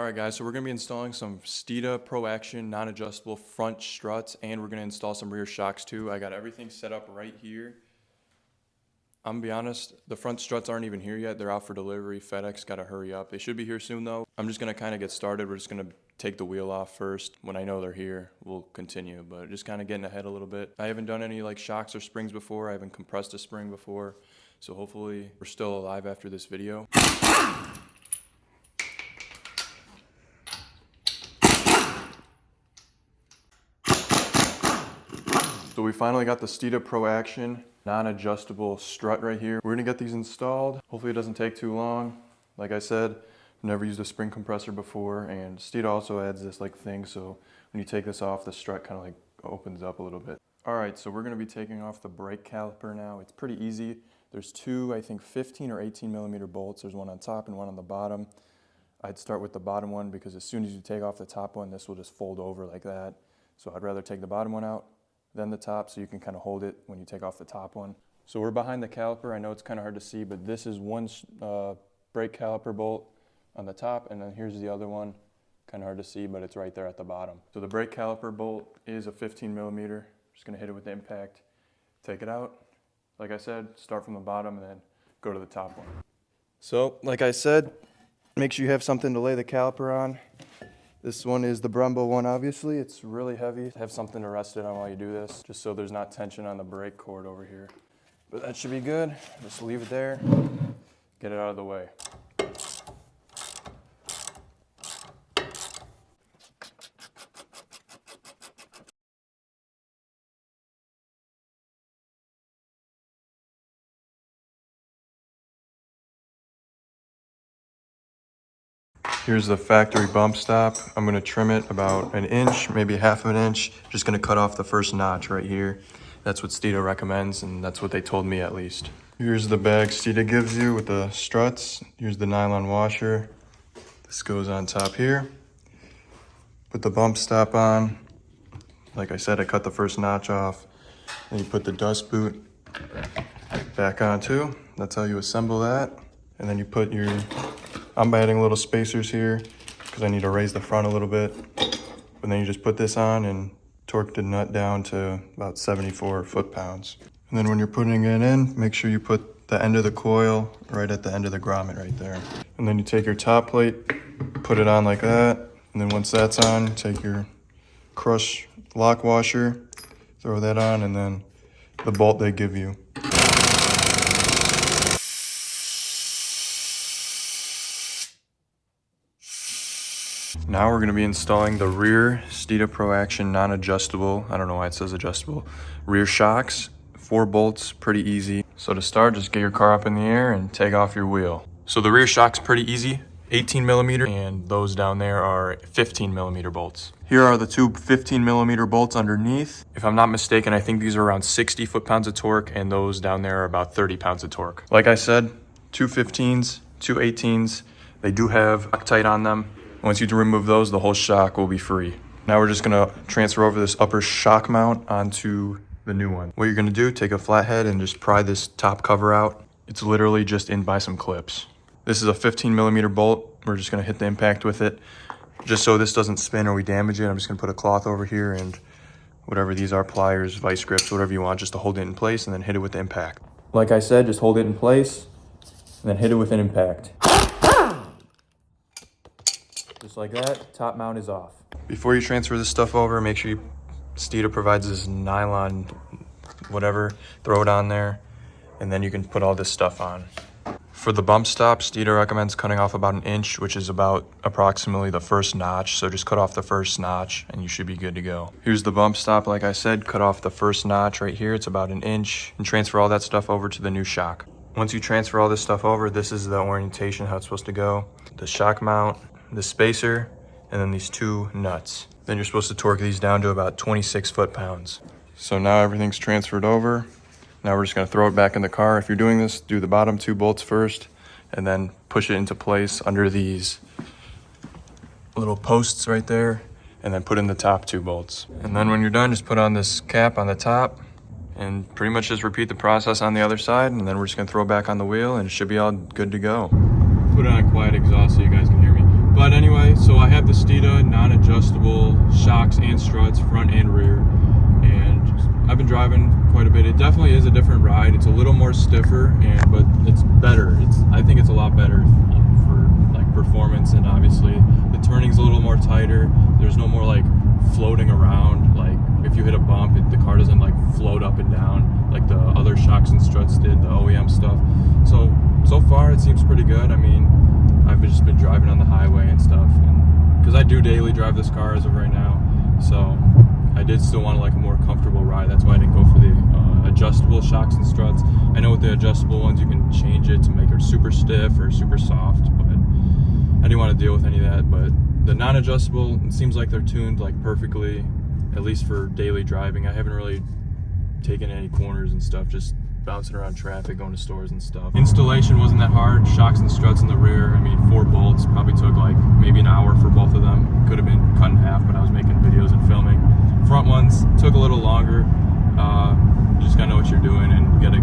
Alright guys, so we're going to be installing some Steeda Pro Action non-adjustable front struts, and we're going to install some rear shocks too. I got everything set up right here. I'm going to be honest, the front struts aren't even here yet. They're out for delivery. FedEx got to hurry up. They should be here soon though. I'm just going to kind of get started. We're just going to take the wheel off first. When I know they're here, we'll continue, but just kind of getting ahead a little bit. I haven't done any like shocks or springs before. I haven't compressed a spring before, so hopefully we're still alive after this video. So we finally got the Steeda Pro Action non-adjustable strut right here. We're gonna get these installed. Hopefully it doesn't take too long. Like I said, I've never used a spring compressor before, and Steeda also adds this like thing, so when you take this off, the strut kind of like opens up a little bit. All right, so we're gonna be taking off the brake caliper now. It's pretty easy. There's two, I think 15 or 18 millimeter bolts. There's one on top and one on the bottom. I'd start with the bottom one because as soon as you take off the top one, this will just fold over like that. So I'd rather take the bottom one out than the top, so you can kind of hold it when you take off the top one. So we're behind the caliper. I know it's kind of hard to see, but this is one brake caliper bolt on the top, and then here's the other one. Kind of hard to see, but it's right there at the bottom. So the brake caliper bolt is a 15 millimeter. Just gonna hit it with the impact, take it out. Like I said, start from the bottom and then go to the top one. So like I said, make sure you have something to lay the caliper on. This one is the Brembo one, obviously. It's really heavy. Have something to rest it on while you do this, just so there's not tension on the brake cord over here. But that should be good. Just leave it there, get it out of the way. Here's the factory bump stop. I'm gonna trim it about an inch, maybe half of an inch. Just gonna cut off the first notch right here. That's what Steeda recommends, and that's what they told me at least. Here's the bag Steeda gives you with the struts. Here's the nylon washer. This goes on top here. Put the bump stop on. Like I said, I cut the first notch off. Then you put the dust boot back on too. That's how you assemble that. And then you put your, I'm adding little spacers here because I need to raise the front a little bit. But then you just put this on and torque the nut down to about 74 foot-pounds. And then when you're putting it in, make sure you put the end of the coil right at the end of the grommet right there. And then you take your top plate, put it on like that. And then once that's on, take your crush lock washer, throw that on, and then the bolt they give you. Now we're going to be installing the rear Steeda Pro Action non-adjustable, I don't know why it says adjustable, rear shocks. 4 bolts, pretty easy. So to start, just get your car up in the air and take off your wheel. So the rear shock's pretty easy, 18 millimeter, and those down there are 15 millimeter bolts. Here are the two 15 millimeter bolts underneath. If I'm not mistaken, I think these are around 60 foot-pounds of torque, and those down there are about 30 pounds of torque. Like I said, two 15s, two 18s. They do have Loctite on them. Once you remove those, the whole shock will be free. Now we're just gonna transfer over this upper shock mount onto the new one. What you're gonna do, take a flathead and just pry this top cover out. It's literally just in by some clips. This is a 15 millimeter bolt. We're just gonna hit the impact with it. Just so this doesn't spin or we damage it, I'm just gonna put a cloth over here and whatever these are, pliers, vice grips, whatever you want, just to hold it in place and then hit it with the impact. Like I said, just hold it in place and then hit it with an impact. Just like that, top mount is off. Before you transfer this stuff over, make sure Steeda provides this nylon, whatever, throw it on there, and then you can put all this stuff on. For the bump stop, Steeda recommends cutting off about an inch, which is about approximately the first notch. So just cut off the first notch and you should be good to go. Here's the bump stop, like I said, cut off the first notch right here. It's about an inch, and transfer all that stuff over to the new shock. Once you transfer all this stuff over, this is the orientation, how it's supposed to go. The shock mount, the spacer, and then these two nuts. Then you're supposed to torque these down to about 26 foot-pounds. So now everything's transferred over. Now we're just gonna throw it back in the car. If you're doing this, do the bottom 2 bolts first, and then push it into place under these little posts right there, and then put in the top 2 bolts. And then when you're done, just put on this cap on the top, and pretty much just repeat the process on the other side, and then we're just gonna throw it back on the wheel, and it should be all good to go. Put it on quiet exhaust so you guys can hear me. But anyway, so I have the Steeda non-adjustable shocks and struts, front and rear, and I've been driving quite a bit. It definitely is a different ride. It's a little more stiffer, but it's better. I think it's a lot better for like performance, and obviously the turning's a little more tighter. There's no more like floating around. Like if you hit a bump, the car doesn't like float up and down like the other shocks and struts did, the OEM stuff. So far it seems pretty good. I mean, I've just been driving on the highway and stuff, and because I do daily drive this car as of right now, so I did still want like a more comfortable ride. That's why I didn't go for the adjustable shocks and struts. I know with the adjustable ones you can change it to make it super stiff or super soft, but I didn't want to deal with any of that. But the non-adjustable, it seems like they're tuned like perfectly, at least for daily driving. I haven't really taken any corners and stuff, just bouncing around traffic, going to stores and stuff. Installation wasn't that hard. Shocks and struts in the rear, I mean 4 bolts, probably took like maybe an hour for both of them. Could have been cut in half, but I was making videos and filming. Front ones took a little longer. You just gotta know what you're doing and get a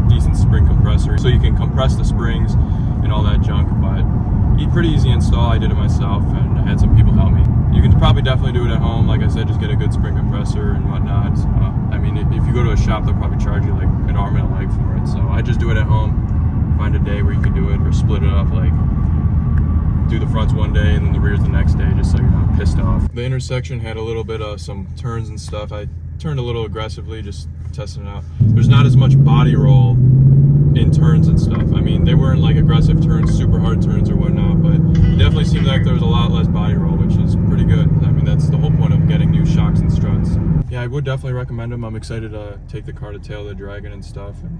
decent spring compressor so you can compress the springs and all that junk. But pretty easy install. I did it myself, and I had some people help me. You can probably definitely do it at home. Like I said, just get a good spring compressor and whatnot. I mean, if you go to a shop, they'll probably charge you like an arm and a leg for it. So I just do it at home. Find a day where you can do it, or split it up, like do the fronts one day and then the rears the next day, just so you're not pissed off. The intersection had a little bit of some turns and stuff. I turned a little aggressively, just testing it out. There's not as much body roll in turns and stuff. I mean, they weren't like aggressive turns, super hard turns or whatnot, but it definitely seemed like there was a lot less body roll, which is pretty good. I mean, that's the whole point of getting new shocks and struts. Yeah, I would definitely recommend them. I'm excited to take the car to Tail the Dragon and stuff, and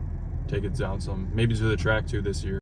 take it down maybe to the track too this year.